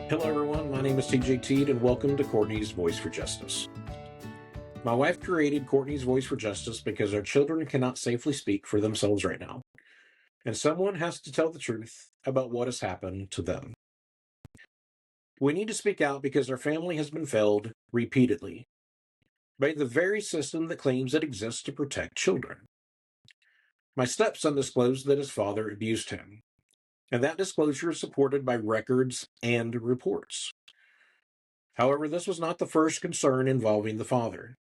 Hello, everyone. My name is TJ Teed, and welcome to Courtney's Voice for Justice. My wife created Courtney's Voice for Justice because our children cannot safely speak for themselves right now, and someone has to tell the truth about what has happened to them. We need to speak out because our family has been failed repeatedly by the very system that claims it exists to protect children. My stepson disclosed that his father abused him, and that disclosure is supported by records and reports. However, this was not the first concern involving the father.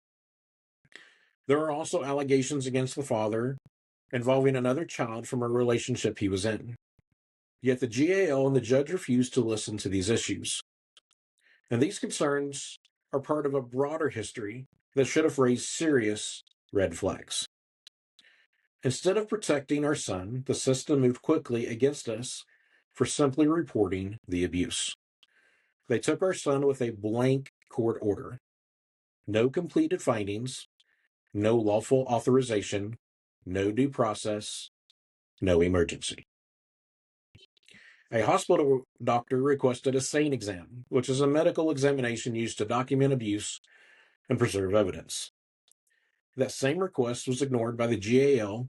There are also allegations against the father involving another child from a relationship he was in. Yet the GAL and the judge refused to listen to these issues. And these concerns are part of a broader history that should have raised serious red flags. Instead of protecting our son, the system moved quickly against us for simply reporting the abuse. They took our son with a blank court order, no completed findings, no lawful authorization, no due process, no emergency. A hospital doctor requested a SANE exam, which is a medical examination used to document abuse and preserve evidence. That same request was ignored by the GAL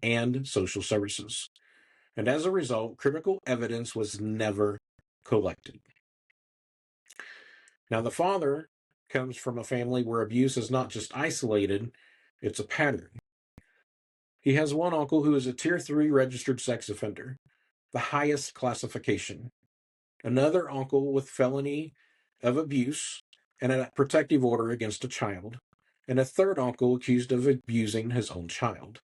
and social services, and as a result, critical evidence was never collected. Now, the father comes from a family where abuse is not just isolated, it's a pattern. He has one uncle who is a Tier 3 registered sex offender, the highest classification. Another uncle with felony of abuse and a protective order against a child, and a third uncle accused of abusing his own child.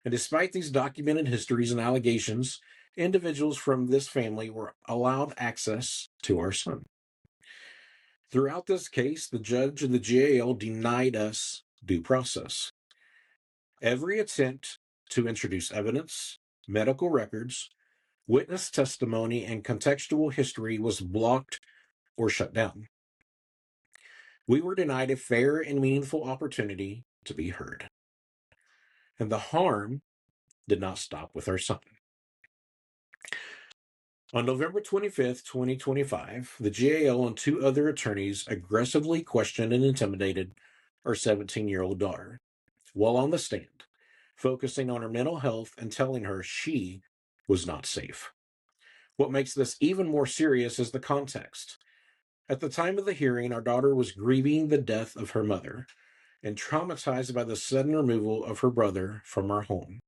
And despite these documented histories and allegations, individuals from this family were allowed access to our son. Throughout this case, the judge and the GAL denied us due process. Every attempt to introduce evidence, medical records, witness testimony, and contextual history was blocked or shut down. We were denied a fair and meaningful opportunity to be heard. And the harm did not stop with our son. On November 25th, 2025, the GAL and two other attorneys aggressively questioned and intimidated our 17-year-old daughter while on the stand, focusing on her mental health and telling her she was not safe. What makes this even more serious is the context. At the time of the hearing, our daughter was grieving the death of her mother and traumatized by the sudden removal of her brother from our home.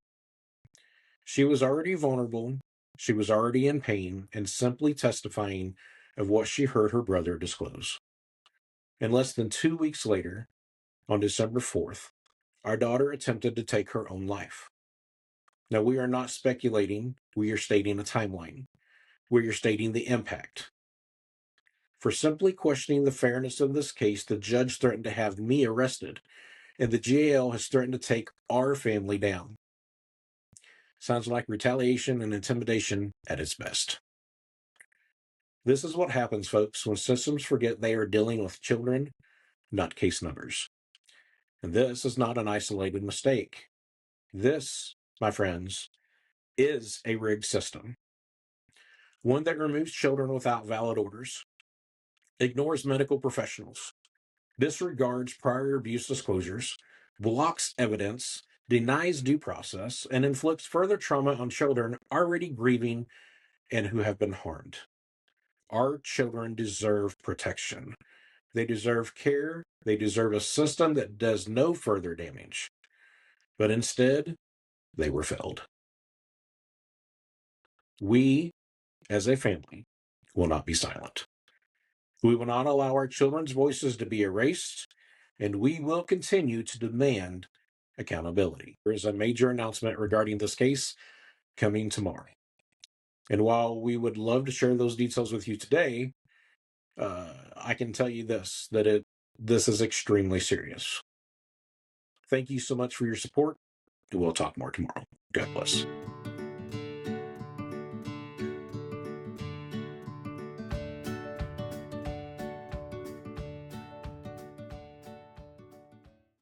She was already vulnerable, she was already in pain, and simply testifying of what she heard her brother disclose. And less than 2 weeks later, on December 4th, our daughter attempted to take her own life. Now, we are not speculating, we are stating a timeline. We are stating the impact. For simply questioning the fairness of this case, the judge threatened to have me arrested, and the GAL has threatened to take our family down. Sounds like retaliation and intimidation at its best. This is what happens, folks, when systems forget they are dealing with children, not case numbers. And this is not an isolated mistake. This, my friends, is a rigged system. One that removes children without valid orders, ignores medical professionals, disregards prior abuse disclosures, blocks evidence, denies due process, and inflicts further trauma on children already grieving and who have been harmed. Our children deserve protection. They deserve care. They deserve a system that does no further damage. But instead, they were failed. We, as a family, will not be silent. We will not allow our children's voices to be erased, and we will continue to demand accountability. There is a major announcement regarding this case coming tomorrow. And while we would love to share those details with you today, I can tell you this, that this is extremely serious. Thank you so much for your support. We'll talk more tomorrow. God bless.